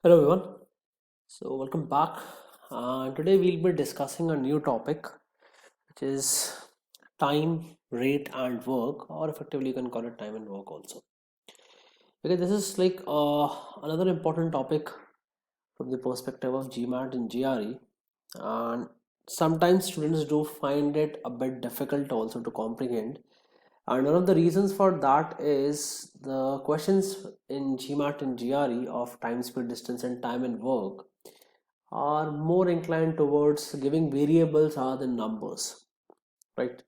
Hello everyone. Welcome back. Today we'll be discussing a new topic, which is time, rate, and work, or effectively you can call it time and work also. Okay, this is like another important topic from the perspective of GMAT and GRE, and sometimes students do find it a bit difficult also to comprehend. And one of the reasons for that is the questions in GMAT and GRE of time, speed, distance, and time and work are more inclined towards giving variables other than numbers, right?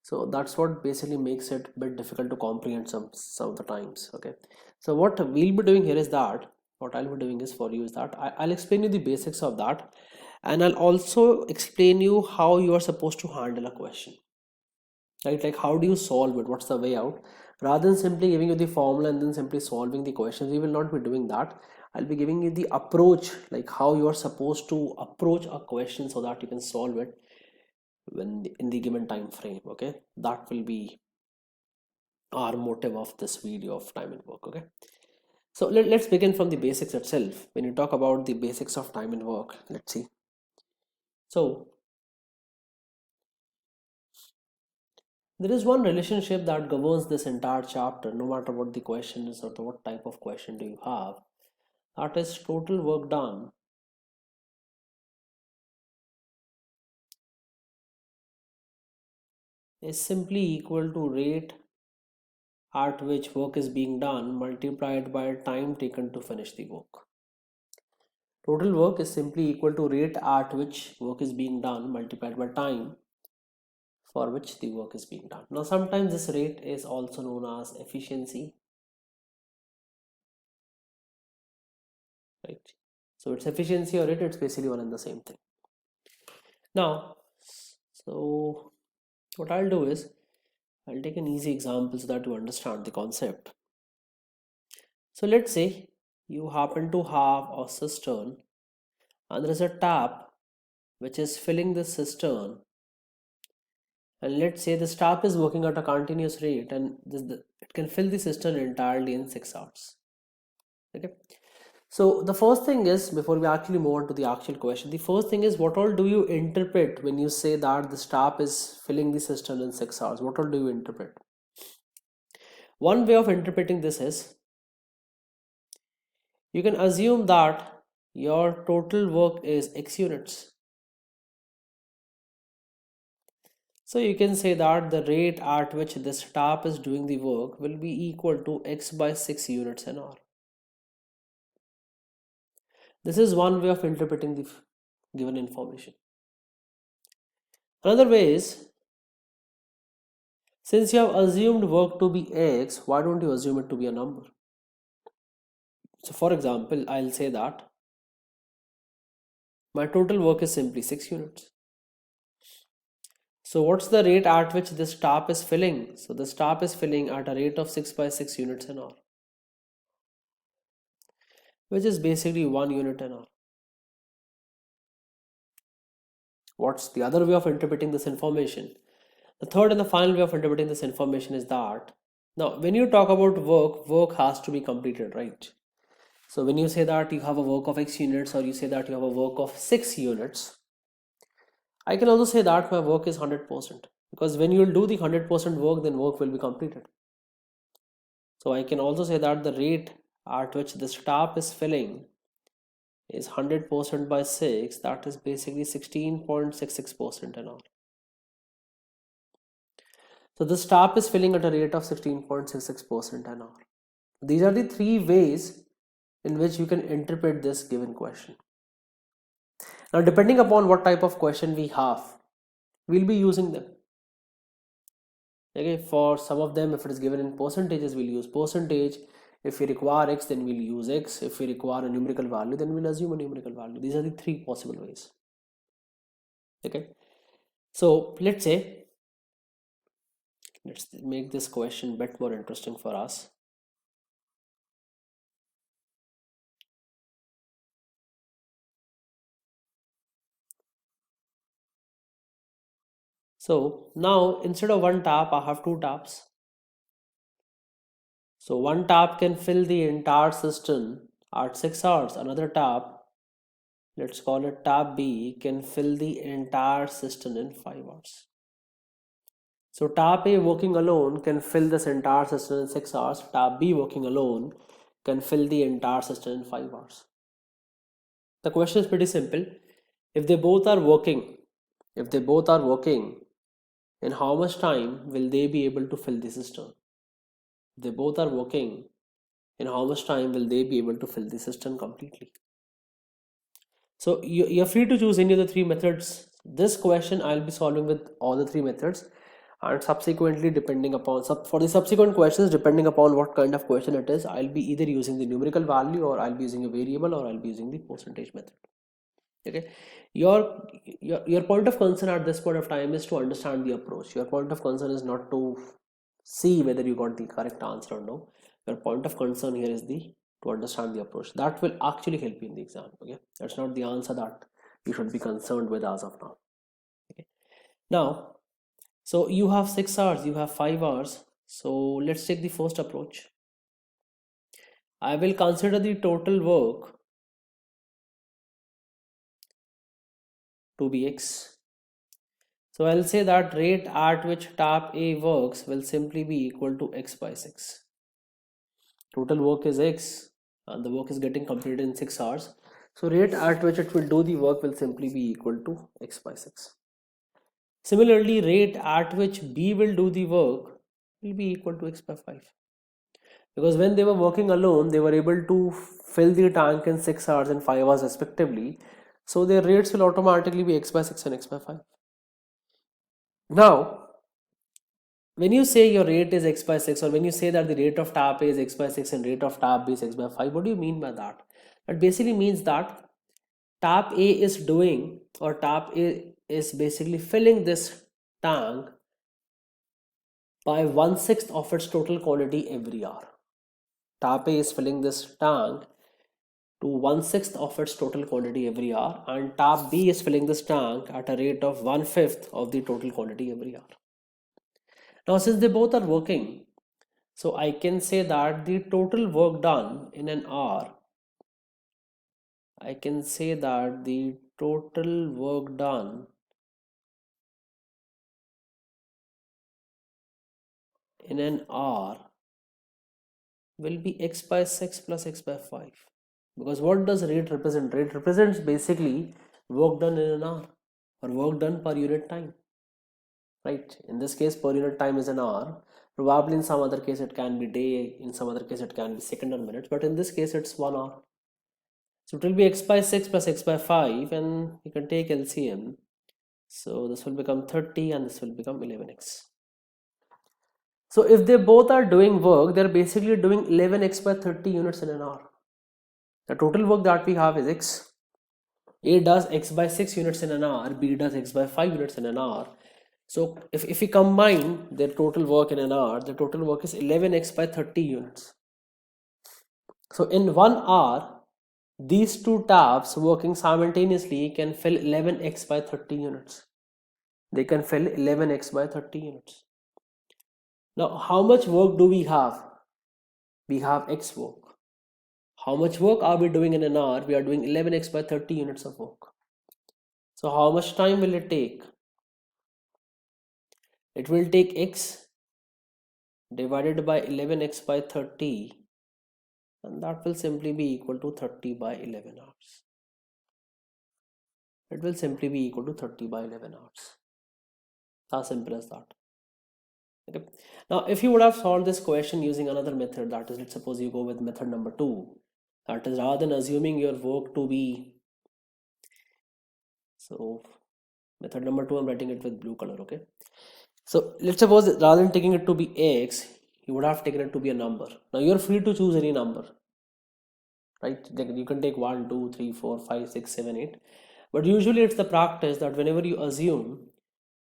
So that's what basically makes it a bit difficult to comprehend some of the times. Okay, so what we'll be doing here is that what I'll be doing is for you is that I'll explain you the basics of that, and I'll also explain you how you are supposed to handle a question, right? Like how do you solve it, what's the way out, rather than simply giving you the formula and then simply solving the questions. We will not be doing that. I'll be giving you the approach, like how you are supposed to approach a question so that you can solve it in the given time frame. Okay, that will be our motive of this video of time and work. Okay, so let's begin from the basics itself. When you talk about the basics of time and work, let's see. So there is one relationship that governs this entire chapter, no matter what the question is or what type of question do you have. That is total work done is simply equal to rate at which work is being done multiplied by time taken to finish the work. Total work is simply equal to rate at which work is being done multiplied by time for which the work is being done. Now, sometimes this rate is also known as efficiency, right? So it's efficiency or rate, it's basically one and the same thing. Now, so what I'll do is I'll take an easy example so that you understand the concept. So let's say you happen to have a cistern and there is a tap which is filling the cistern, and let's say this tap is working at a continuous rate and it can fill the cistern entirely in 6 hours. Okay, so the first thing is, before we actually move on to the actual question, the first thing is, what all do you interpret when you say that this tap is filling the cistern in 6 hours? What all do you interpret? One way of interpreting this is, you can assume that your total work is x units. So you can say that the rate at which this tap is doing the work will be equal to x by 6 units an hour. This is one way of interpreting the given information. Another way is, since you have assumed work to be x, why don't you assume it to be a number? So for example, I'll say that my total work is simply 6 units. So what's the rate at which this tap is filling? So this tap is filling at a rate of 6 by 6 units an hour, which is basically 1 unit an hour. What's the other way of interpreting this information? The third and the final way of interpreting this information is that, now when you talk about work, work has to be completed, right? So when you say that you have a work of x units, or you say that you have a work of 6 units, I can also say that my work is 100%, because when you will do the 100% work, then work will be completed. So I can also say that the rate at which this tap is filling is 100% by 6, that is basically 16.66% an hour. So this tap is filling at a rate of 16.66% an hour. These are the three ways in which you can interpret this given question. Now, depending upon what type of question we have, we'll be using them. Okay, for some of them, if it is given in percentages, we'll use percentage. If we require x, then we'll use x. If we require a numerical value, then we'll assume a numerical value. These are the three possible ways. Okay, so let's make this question a bit more interesting for us. So now instead of one tap, I have two taps. So one tap can fill the entire cistern At 6 hours, another tap, let's call it tap B, can fill the entire cistern in 5 hours. So tap A working alone can fill this entire cistern in 6 hours. Tap B working alone can fill the entire cistern in 5 hours. The question is pretty simple. If they both are working, in how much time will they be able to fill the cistern? If they both are working, in how much time will they be able to fill the cistern completely? So you're free to choose any of the three methods. This question I'll be solving with all the three methods, and subsequently depending upon for the subsequent questions, depending upon what kind of question it is, I'll be either using the numerical value, or I'll be using a variable, or I'll be using the percentage method. Okay, your point of concern at this point of time is to understand the approach. Your point of concern is not to see whether you got the correct answer or no. Your point of concern here is the to understand the approach. That will actually help you in the exam. Okay, that's not the answer that you should be concerned with as of now. Okay, now, so you have 6 hours, you have 5 hours. So let's take the first approach. I will consider the total work to be x. So I'll say that rate at which tap A works will simply be equal to x by 6. Total work is x and the work is getting completed in 6 hours. So rate at which it will do the work will simply be equal to x by 6. Similarly, rate at which B will do the work will be equal to x by 5. Because when they were working alone, they were able to fill the tank in 6 hours and 5 hours respectively. So their rates will automatically be x by 6 and x by 5. Now, when you say your rate is x by 6, or when you say that the rate of tap A is x by 6 and rate of tap B is x by 5, what do you mean by that? That basically means that tap A is doing, or tap A is basically filling this tank by 1/6 of its total quantity every hour. Tap A is filling this tank to 1/6 of its total quantity every hour, and tap B is filling this tank at a rate of 1/5 of the total quantity every hour. Now, since they both are working, so I can say that the total work done in an hour, I can say that the total work done in an hour will be x by 6 plus x by 5. Because what does rate represent? Rate represents basically work done in an hour, or work done per unit time. Right? In this case, per unit time is an hour. Probably in some other case it can be day, in some other case it can be second or minutes, but in this case it's 1 hour. So it will be x by 6 plus x by 5, and you can take LCM. So this will become 30 and this will become 11x. So if they both are doing work, they're basically doing 11x by 30 units in an hour. The total work that we have is x. A does x by 6 units in an hour, B does x by 5 units in an hour. So if we combine their total work in an hour, the total work is 11x by 30 units. So in 1 hour, these two taps working simultaneously can fill 11x by 30 units. They can fill 11x by 30 units. Now, how much work do we have? We have x work. How much work are we doing in an hour? We are doing 11x by 30 units of work. So how much time will it take? It will take x divided by 11x by 30, and that will simply be equal to 30 by 11 hours. It will simply be equal to 30 by 11 hours. As simple as that. Okay. Now, if you would have solved this question using another method, that is, let's suppose you go with method number 2, that is, rather than assuming your work to be, so method number 2, I'm writing it with blue color. Okay, so let's suppose rather than taking it to be x, you would have taken it to be a number. Now you're free to choose any number, right? You can take 1, 2, 3, 4, 5, 6, 7, 8, but usually it's the practice that whenever you assume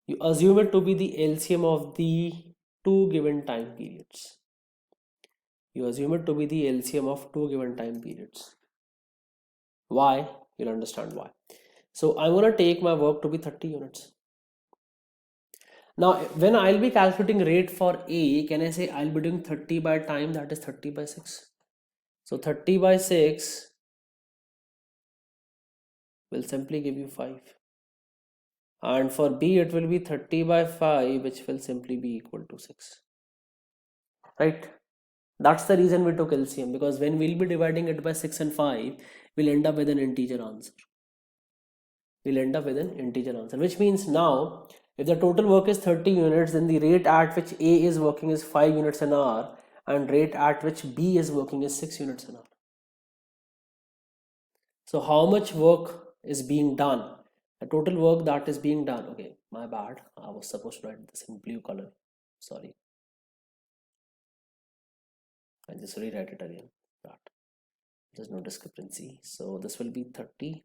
it to be the LCM of the two given time periods. You assume it to be the LCM of two given time periods. Why? You'll understand why. So I'm going to take my work to be 30 units. Now, when I'll be calculating rate for A, can I say I'll be doing 30 by time, that is 30 by 6? So 30 by 6 will simply give you 5. And for B it will be 30 by 5, which will simply be equal to 6. Right? That's the reason we took LCM, because when we'll be dividing it by 6 and 5, we'll end up with an integer answer. Which means now, if the total work is 30 units, then the rate at which A is working is 5 units an hour, and rate at which B is working is 6 units an hour. So how much work is being done? The total work that is being done. Okay, my bad. I was supposed to write this in blue color. Sorry. I just rewrite it again. That there's no discrepancy. So this will be 30.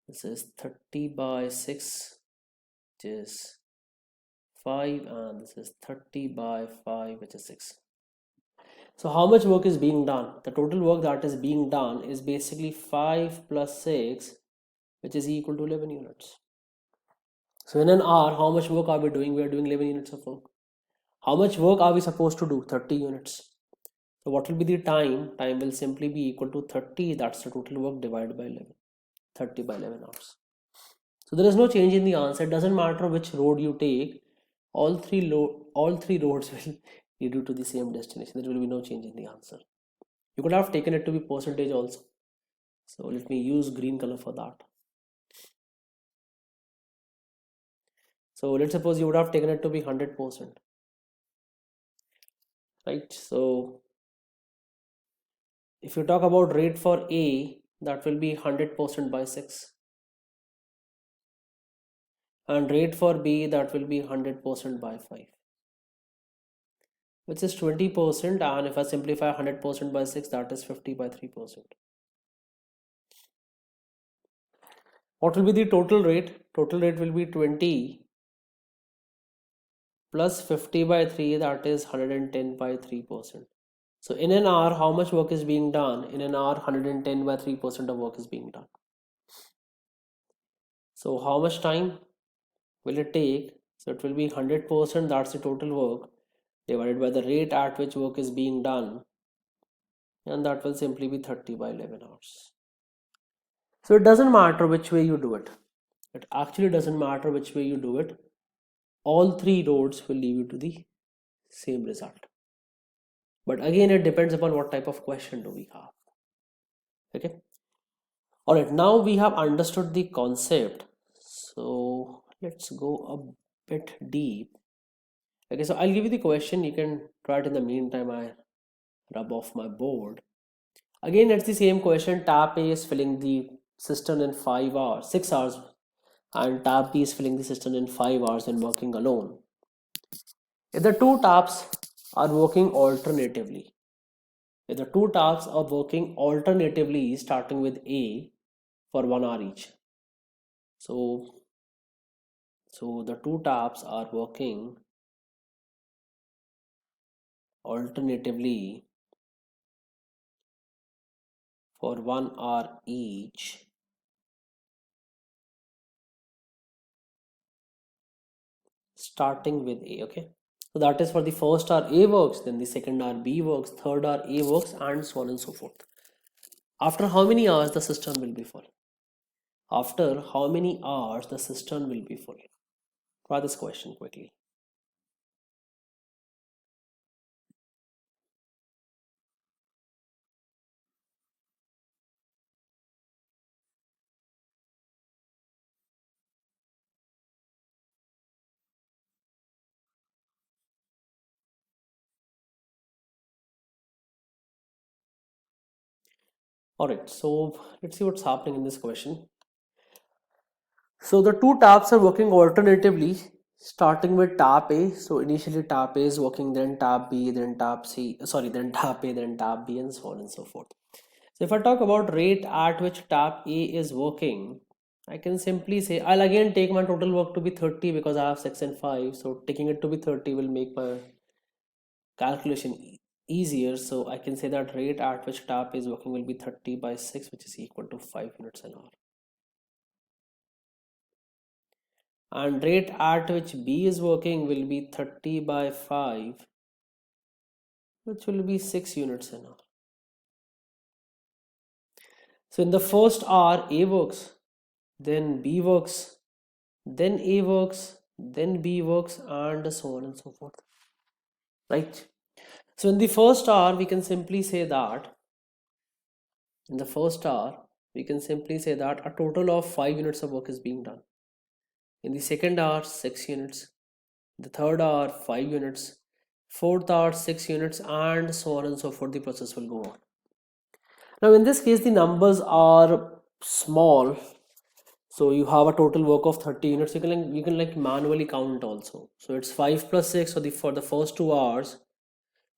This is 30 by 6, which is 5, and this is 30 by 5, which is 6. So how much work is being done? The total work that is being done is basically 5 plus 6, which is equal to 11 units. So in an hour, how much work are we doing? We are doing 11 units of work. How much work are we supposed to do? 30 units. So what will be the time? Time will simply be equal to 30. That's the total work divided by 11. 30 by 11 hours. So there is no change in the answer. It doesn't matter which road you take. All three roads will lead you to the same destination. There will be no change in the answer. You could have taken it to be percentage also. So let me use green color for that. So let's suppose you would have taken it to be 100%. Right? So if you talk about rate for A, that will be 100% by 6. And rate for B, that will be 100% by 5. Which is 20%, and if I simplify 100% by 6, that is 50 by 3%. What will be the total rate? Total rate will be 20 plus 50 by 3, that is 110 by 3%. So in an hour, how much work is being done? In an hour, 110 by 3% of work is being done. So how much time will it take? So it will be 100%, that's the total work, divided by the rate at which work is being done, and that will simply be 30 by 11 hours. So it doesn't matter which way you do it. It actually doesn't matter which way you do it. All three roads will lead you to the same result. But again, it depends upon what type of question do we have. Okay. All right. Now we have understood the concept. So let's go a bit deep. Okay. So I'll give you the question. You can try it in the meantime. I rub off my board. Again, it's the same question. Tap A is filling the cistern in 5 hours, 6 hours, and tap B is filling the cistern in 5 hours and working alone. If the two taps are working alternatively, starting with A for 1 hour each. So the two taps are working alternatively for 1 hour each. Starting with A, okay? So that is for the first hour A works, then the second hour B works, third hour A works, and so on and so forth. After how many hours the system will be full? After how many hours the system will be full? Try this question quickly. Alright, so let's see what's happening in this question. So the two taps are working alternatively, starting with tap A. So initially tap A is working, then tap B, then tap C, then tap A, then tap B, and so on and so forth. So if I talk about rate at which tap A is working, I can simply say, I'll again take my total work to be 30 because I have 6 and 5. So taking it to be 30 will make my calculation easier. So I can say that rate at which tap is working will be 30 by 6, which is equal to 5 units an hour. And rate at which B is working will be 30 by 5, which will be 6 units an hour. So in the first hour, A works, then B works, then A works, then B works, and so on and so forth. Right? So in the first hour, we can simply say that in the first hour, we can simply say that a total of 5 units of work is being done. In the second hour, 6 units. The third hour, 5 units. Fourth hour, 6 units, and so on and so forth. The process will go on. Now, in this case, the numbers are small. So you have a total work of 30 units. You can like manually count also. So it's 5 plus 6. So for the first 2 hours,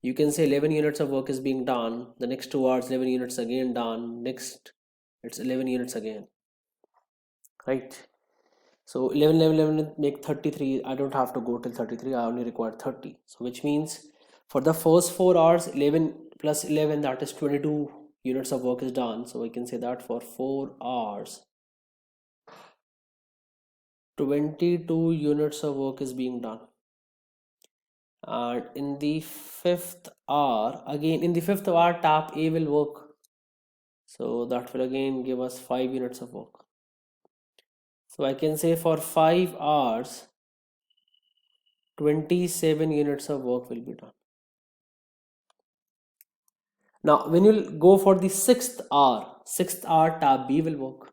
you can say 11 units of work is being done. The next 2 hours, 11 units again done. Next, it's 11 units again. Right? So 11, 11, 11 make 33. I don't have to go till 33. I only require 30. So which means for the first 4 hours, 11 plus 11, that is 22 units of work is done. So we can say that for 4 hours, 22 units of work is being done. And in the fifth hour, again in the fifth hour, tap A will work. So that will again give us 5 units of work. So I can say for 5 hours, 27 units of work will be done. Now, when you go for the sixth hour, tab B will work.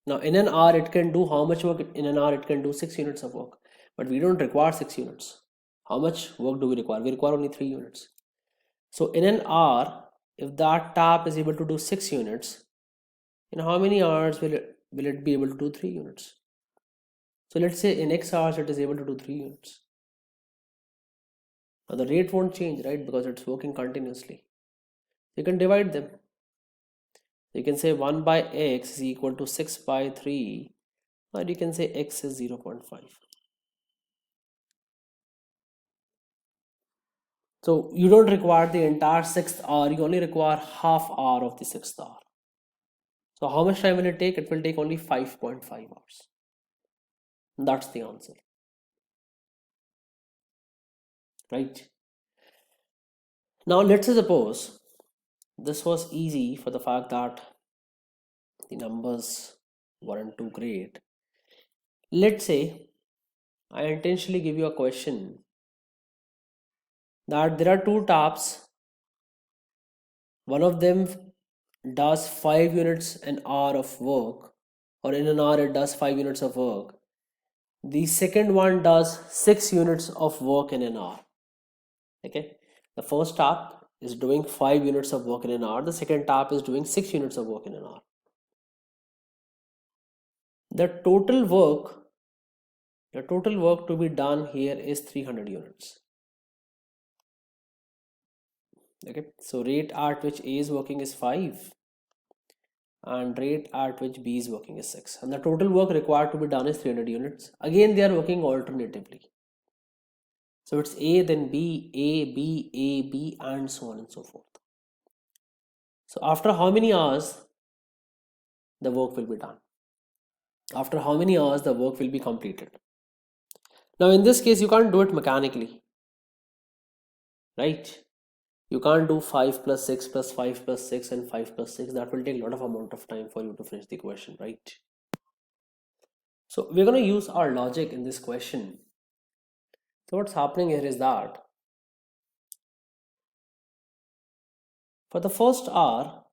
Now, in an hour, it can do how much work? In an hour, it can do 6 units of work. But we don't require 6 units. How much work do we require? We require only 3 units. So, in an hour, if that tab is able to do 6 units, in how many hours will it be able to do 3 units? So, let's say in X hours, it is able to do 3 units. Now, the rate won't change, right? Because it's working continuously. You can divide them. You can say 1 by x is equal to 6 by 3, or you can say x is 0.5. So you don't require the entire 6th hour, you only require half hour of the 6th hour. So how much time will it take? It will take only 5.5 hours. That's the answer. Right? Now let's suppose this was easy for the fact that the numbers weren't too great. Let's say I intentionally give you a question that there are two tabs. One of them does 5 units an hour of work, or in an hour it does 5 units of work. The second one does 6 units of work in an hour. Okay, the first tab is doing 5 units of work in an hour, the second tab is doing 6 units of work in an hour. The total work to be done here is 300 units. Okay, so rate at which A is working is 5 and rate at which B is working is 6, and the total work required to be done is 300 units. Again, they are working alternatively. So it's A, then B, A, B, A, B, and so on and so forth. So after how many hours the work will be done? After how many hours the work will be completed? Now in this case, you can't do it mechanically, right? You can't do 5 plus 6 plus 5 plus 6 and 5 plus 6. That will take a lot of amount of time for you to finish the question, right? So we're going to use our logic in this question. So what's happening here is that for the first hour,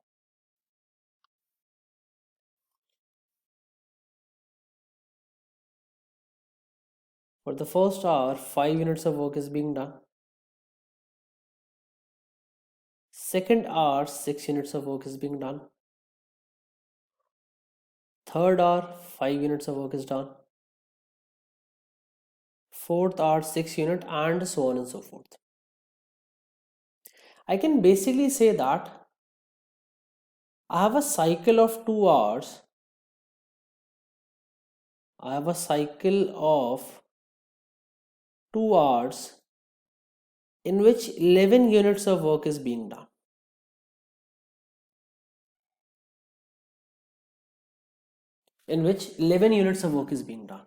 for the first hour, 5 units of work is being done. Second hour, 6 units of work is being done. Third hour, 5 units of work is done. Fourth hour, 6 unit, and so on and so forth. I can basically say that I have a cycle of 2 hours. I have a cycle of 2 hours in which 11 units of work is being done. In which 11 units of work is being done.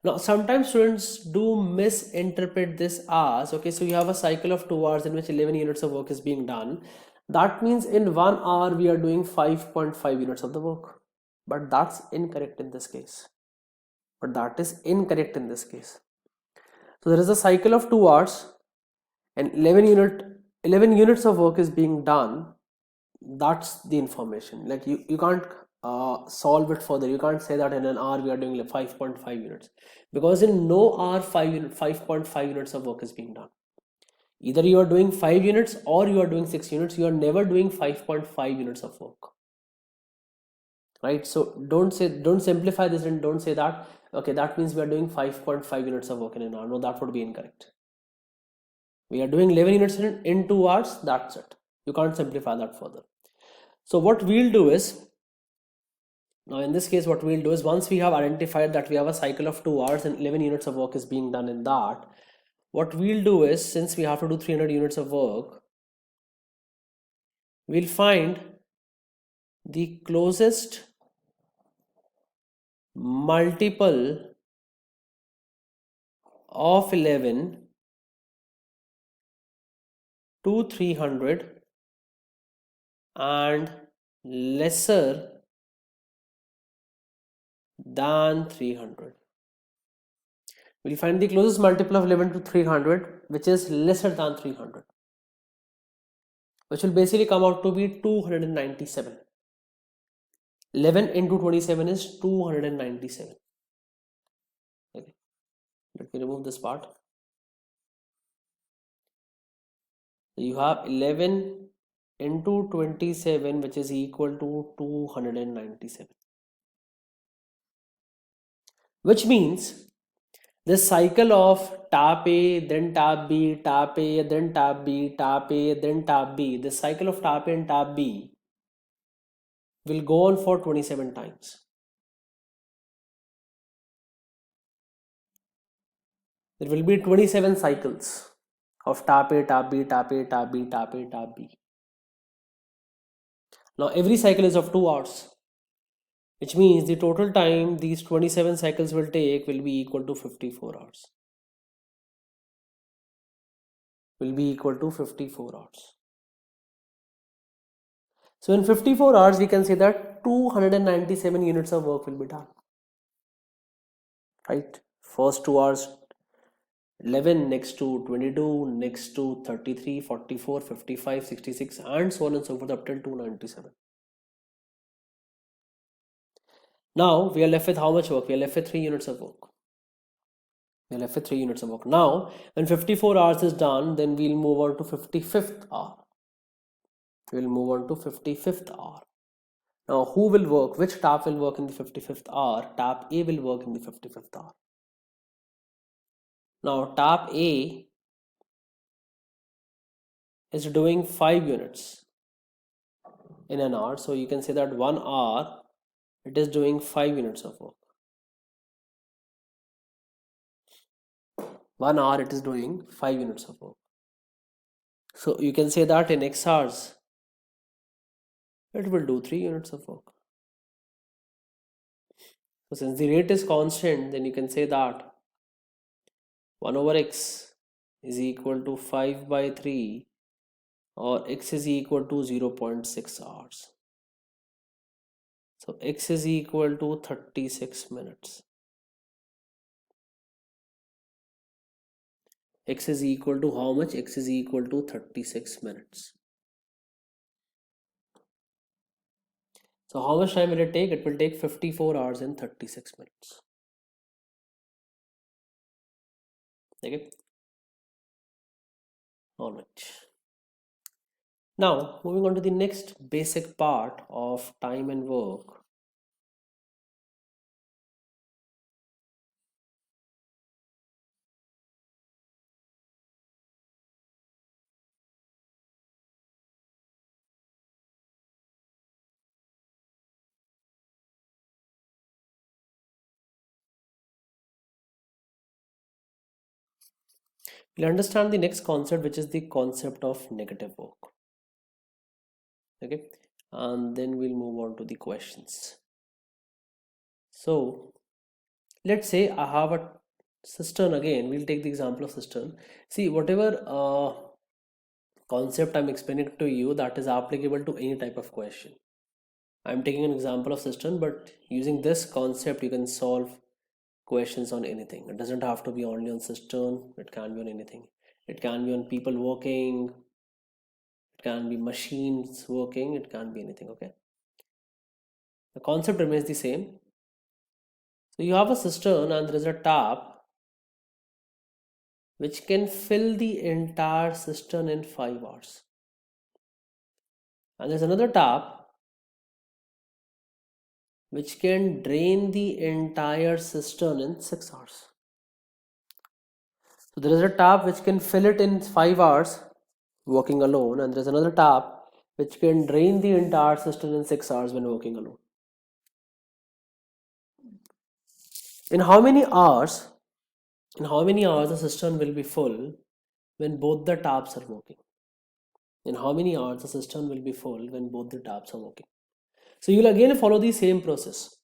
Now, sometimes students do misinterpret this as, okay, so you have a cycle of 2 hours in which 11 units of work is being done. That means in 1 hour we are doing 5.5 units of the work. But that's incorrect in this case. But that is incorrect in this case. So there is a cycle of 2 hours and 11 units of work is being done. That's the information. Like you can't solve it further. You can't say that in an hour we are doing like 5.5 units, because in no hour 5.5 units of work is being done. Either you are doing 5 units or you are doing 6 units. You are never doing 5.5 units of work, right? So don't simplify this and don't say that okay, that means we are doing 5.5 units of work in an hour. No, that would be incorrect. We are doing 11 units in 2 hours. That's it. You can't simplify that further. So what we'll do is, now in this case what we'll do is, once we have identified that we have a cycle of 2 hours and 11 units of work is being done in that, what we'll do is, since we have to do 300 units of work, we'll find the closest multiple of 11 to 300 and lesser than 300. We'll find the closest multiple of 11 to 300 which is lesser than 300, which will basically come out to be 297. 11 into 27 is 297. Okay, let me remove this part. So you have 11 into 27 which is equal to 297, which means the cycle of tap A, then tap B, tap A, then tap B, tap A, then tap B, the cycle of tap A and tap B will go on for 27 times. There will be 27 cycles of tap A, tap B, tap A, tap B, tap A, tap B. Now every cycle is of 2 hours, which means the total time these 27 cycles will take will be equal to 54 hours. Will be equal to 54 hours. So in 54 hours, we can say that 297 units of work will be done. Right? First 2 hours 11, next to 22, next to 33, 44, 55, 66, and so on and so forth up till 297. Now we are left with how much work? We are left with 3 units of work. We are left with 3 units of work. Now, when 54 hours is done, then we'll move on to 55th hour. We'll move on to 55th hour. Now, who will work? Which tap will work in the 55th hour? Tap A will work in the 55th hour. Now, tap A is doing 5 units in an hour. So, you can say that 1 hour it is doing 5 units of work. 1 hour it is doing 5 units of work. So, you can say that in X hours it will do 3 units of work. So, since the rate is constant, then you can say that 1 over X is equal to 5 by 3, or X is equal to 0.6 hours. So X is equal to 36 minutes. X is equal to how much? X is equal to 36 minutes. So how much time will it take? It will take 54 hours and 36 minutes. Okay. All right. Now moving on to the next basic part of time and work. We'll understand the next concept, which is the concept of negative work. Okay, and then we'll move on to the questions. So let's say I have a cistern again. We'll take the example of cistern. See, whatever concept I'm explaining to you that is applicable to any type of question. I'm taking an example of system, but using this concept, you can solve questions on anything. It doesn't have to be only on system, it can be on anything. It can be on people working, it can be machines working, it can be anything, okay? The concept remains the same. So you have a cistern and there is a tap which can fill the entire cistern in 5 hours. And there's another tap which can drain the entire cistern in 6 hours. So there is a tap which can fill it in 5 hours working alone, and there is another tap which can drain the entire cistern in 6 hours when working alone. In how many hours? In how many hours the cistern will be full when both the taps are working? In how many hours the cistern will be full when both the taps are working? So you'll again follow the same process.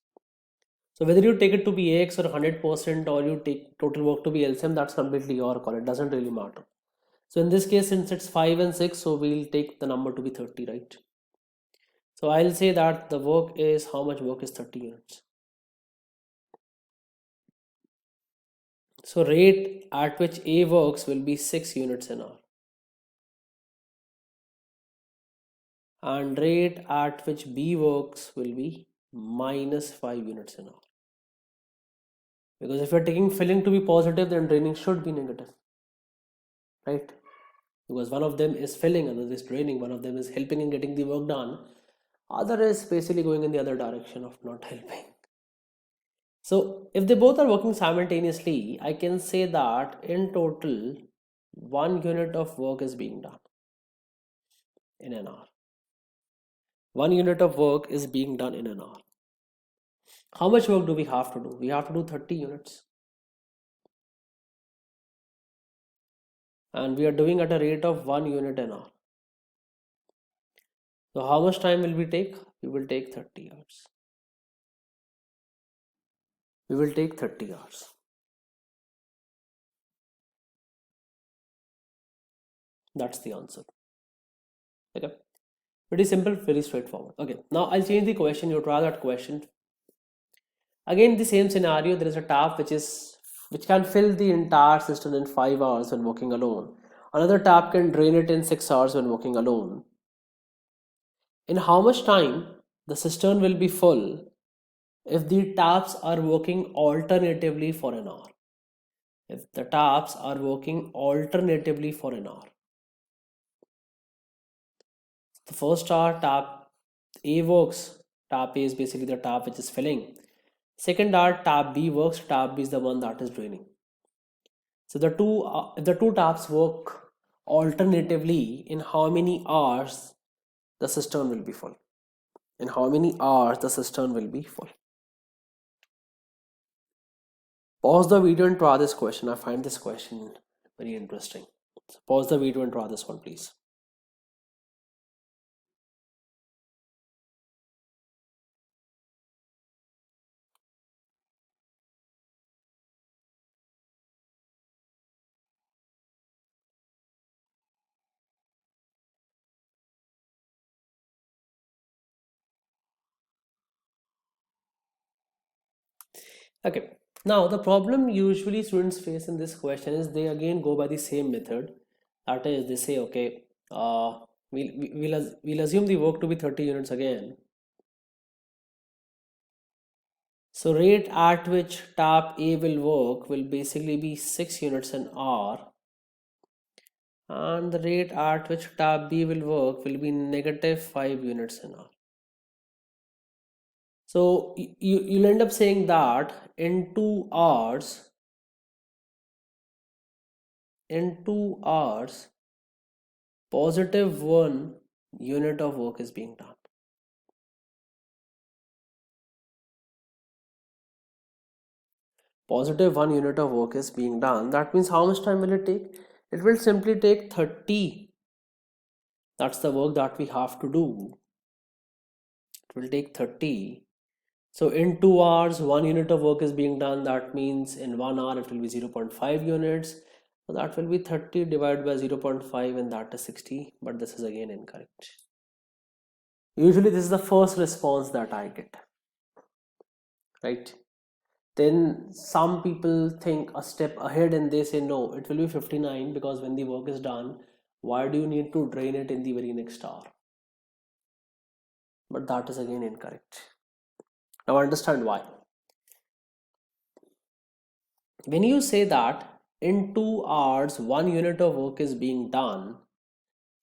So whether you take it to be X or 100% or you take total work to be LCM, that's completely your call. It doesn't really matter. So in this case, since it's 5 and 6, so we'll take the number to be 30, right? So I'll say that the work is, how much work is 30 units. So rate at which A works will be 6 units an hour. And rate at which B works will be minus 5 units an hour. Because if you're taking filling to be positive, then draining should be negative, right? Because one of them is filling, another is draining, one of them is helping in getting the work done, other is basically going in the other direction of not helping. So if they both are working simultaneously, I can say that in total 1 unit of work is being done in an hour. 1 unit of work is being done in an hour. How much work do we have to do? We have to do 30 units. And we are doing at a rate of 1 unit an hour. So how much time will we take? We will take 30 hours. We will take 30 hours. That's the answer. Okay. Pretty simple, very straightforward. Okay. Now I'll change the question. You try that question. Again, the same scenario. There is a tap which can fill the entire system in 5 hours when working alone. Another tap can drain it in 6 hours when working alone. In how much time the cistern will be full if the taps are working alternatively for an hour? If the taps are working alternatively for an hour. The first hour tap A works. Tap A is basically the tap which is filling. Second hour tap B works. Tap B is the one that is draining. So the two taps work alternatively, in how many hours the cistern will be full? In how many hours the cistern will be full? Pause the video and try this question. I find this question very interesting. So pause the video and try this one, please. Okay. Now the problem usually students face in this question is they again go by the same method. That is, they say, okay, we'll assume the work to be 30 units again. So rate at which tap A will work will basically be 6 units an hour, and the rate at which tap B will work will be negative 5 units an hour. So you'll end up saying that in 2 hours, positive 1 unit of work is being done. Positive 1 unit of work is being done. That means how much time will it take? It will simply take 30. That's the work that we have to do. It will take 30. So in 2 hours, 1 unit of work is being done. That means in 1 hour, it will be 0.5 units. So that will be 30 divided by 0.5 and that is 60, but this is again incorrect. Usually this is the first response that I get, right? Then some people think a step ahead and they say no, it will be 59 because when the work is done, why do you need to drain it in the very next hour? But that is again incorrect. Now understand why. When you say that in 2 hours 1 unit of work is being done,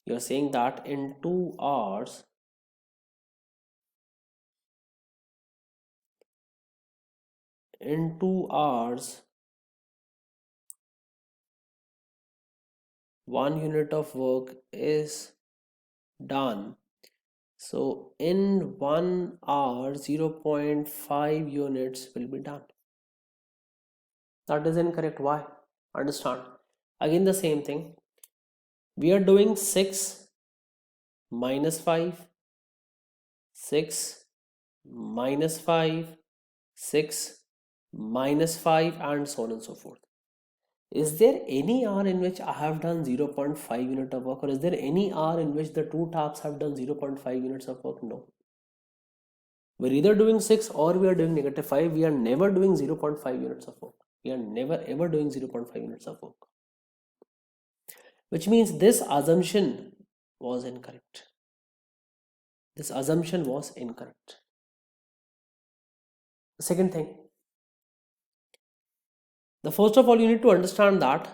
you're saying that in 2 hours in 2 hours 1 unit of work is done. So in 1 hour 0.5 units will be done. That is incorrect. Why? Understand. Again the same thing. We are doing 6 minus 5, 6 minus 5, 6 minus 5 and so on and so forth. Is there any hour in which I have done 0.5 unit of work, or is there any hour in which the two taps have done 0.5 units of work? No. We're either doing 6 or we are doing negative 5. We are never doing 0.5 units of work. We are never ever doing 0.5 units of work. Which means this assumption was incorrect. This assumption was incorrect. The second thing, the first of all, you need to understand that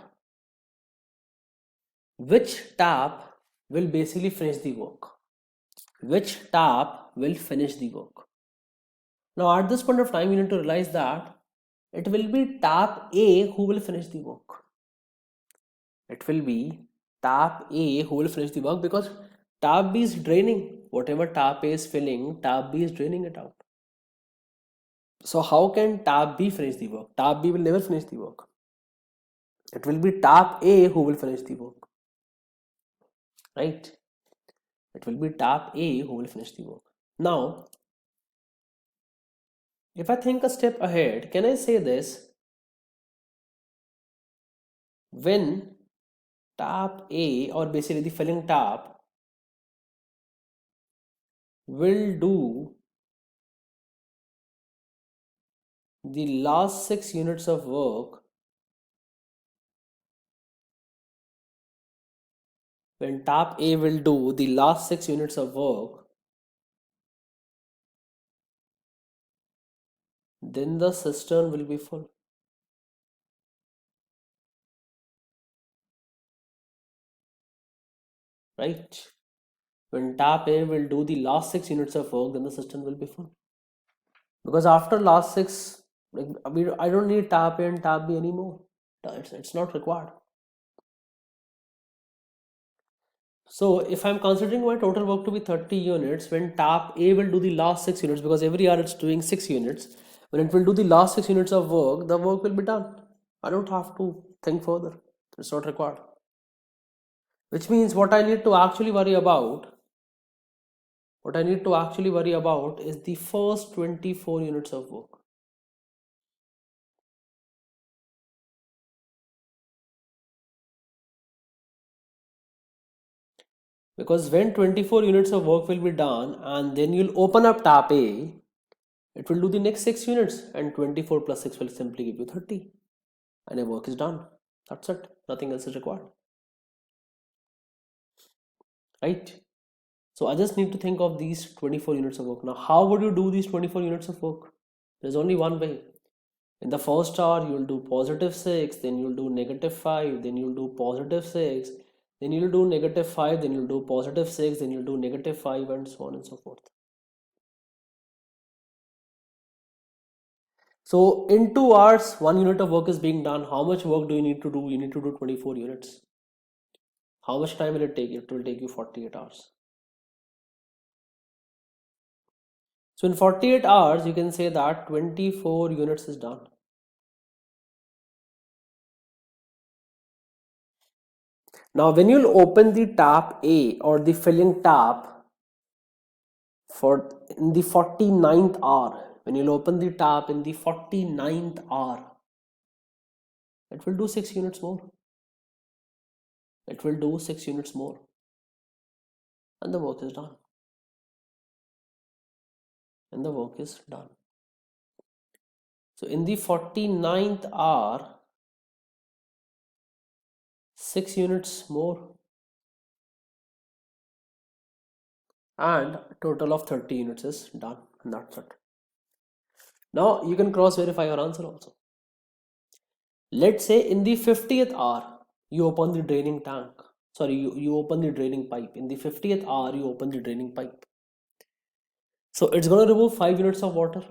which tap will basically finish the work. Which tap will finish the work. Now at this point of time, you need to realize that it will be tap A who will finish the work. It will be tap A who will finish the work because tap B is draining. Whatever tap A is filling, tap B is draining it out. So how can tap B finish the work? Tap B will never finish the work. It will be tap A who will finish the work. Right? It will be tap A who will finish the work. Now, if I think a step ahead, can I say this? When tap A, or basically the filling tap, will do the last 6 units of work, when tap A will do the last 6 units of work, then the cistern will be full. Right? When tap A will do the last 6 units of work, then the cistern will be full. Because after last 6, I don't need tap A and tap B anymore. It's not required. So if I'm considering my total work to be 30 units, when tap A will do the last 6 units, because every hour it's doing 6 units, when it will do the last 6 units of work, the work will be done. I don't have to think further. It's not required. Which means what I need to actually worry about, is the first 24 units of work. Because when 24 units of work will be done and then you'll open up tap A, it will do the next 6 units and 24 plus 6 will simply give you 30 and your work is done. That's it. Nothing else is required. Right? So I just need to think of these 24 units of work. Now, how would you do these 24 units of work? There's only one way. In the first hour, you'll do positive 6, then you'll do negative 5, then you'll do positive 6, then you'll do negative 5, then you'll do positive 6, then you'll do negative 5, and so on and so forth. So in 2 hours, 1 unit of work is being done. How much work do you need to do? You need to do 24 units. How much time will it take? It will take you 48 hours. So in 48 hours, you can say that 24 units is done. Now, when you'll open the tap A or the filling tap for in the 49th hour, when you'll open the tap in the 49th hour, it will do 6 units more. it will do 6 units more and the work is done. And the work is done. So in the 49th hour, 6 units more and total of 30 units is done, and that's it. Now you can cross verify your answer also. Let's say in the 50th hour you open the draining tank. Sorry, you open the draining pipe. In the 50th hour you open the draining pipe. So it's going to remove 5 units of water.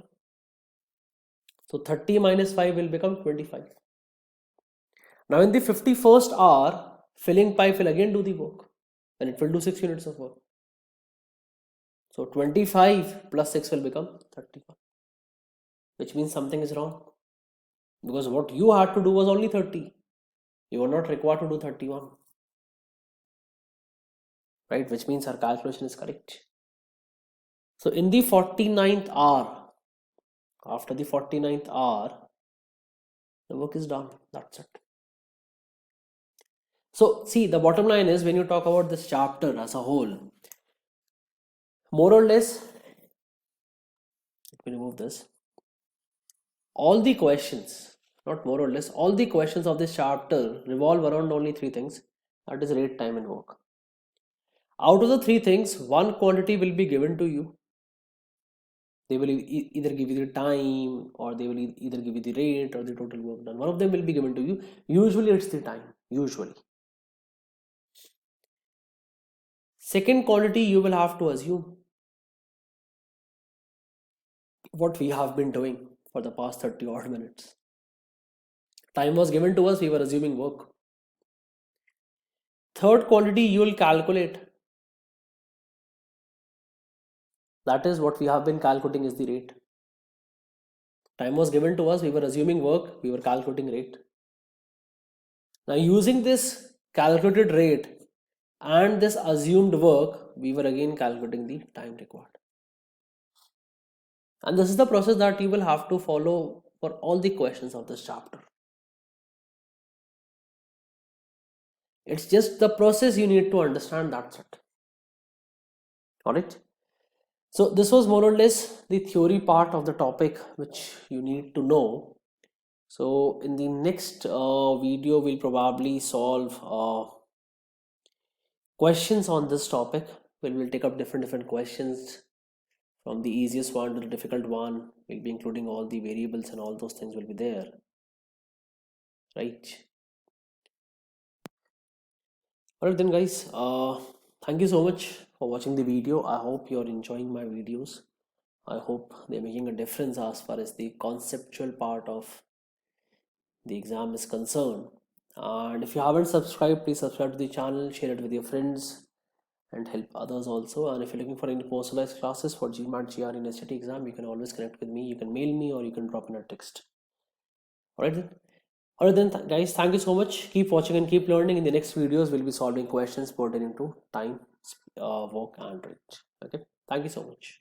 So 30 minus 5 will become 25. Now in the 51st hour, filling pipe will again do the work and it will do 6 units of work. So 25 plus 6 will become 31, which means something is wrong, because what you had to do was only 30. You were not required to do 31, right? Which means our calculation is correct. So in the 49th hour, after the 49th hour, the work is done. That's it. So see, the bottom line is, when you talk about this chapter as a whole, more or less, let me remove this. All the questions, not more or less, all the questions of this chapter revolve around only 3 things. That is rate, time and work. Out of the 3 things, one quantity will be given to you. They will either give you the time, or they will either give you the rate or the total work done. One of them will be given to you. Usually it's the time, usually. Second quantity you will have to assume, what we have been doing for the past 30 odd minutes. Time was given to us, we were assuming work. Third quantity you will calculate. That is what we have been calculating is the rate. Time was given to us, we were assuming work, we were calculating rate. Now using this calculated rate and this assumed work, we were again calculating the time required. And this is the process that you will have to follow for all the questions of this chapter. It's just the process you need to understand, that's it. Alright? So this was more or less the theory part of the topic which you need to know. So in the next video, we'll probably solve questions on this topic. We'll take up different questions, from the easiest one to the difficult one. We'll be including all the variables and all those things will be there, right? Alright then guys, thank you so much for watching the video. I hope you're enjoying my videos. I hope they're making a difference as far as the conceptual part of the exam is concerned. And if you haven't subscribed, please subscribe to the channel, share it with your friends and help others also. And if you're looking for any personalized classes for GMAT, GR and SAT exam, you can always connect with me. You can mail me or you can drop in a text. Alright then guys, thank you so much. Keep watching and keep learning. In the next videos, we'll be solving questions pertaining to time, work and range. Okay, thank you so much.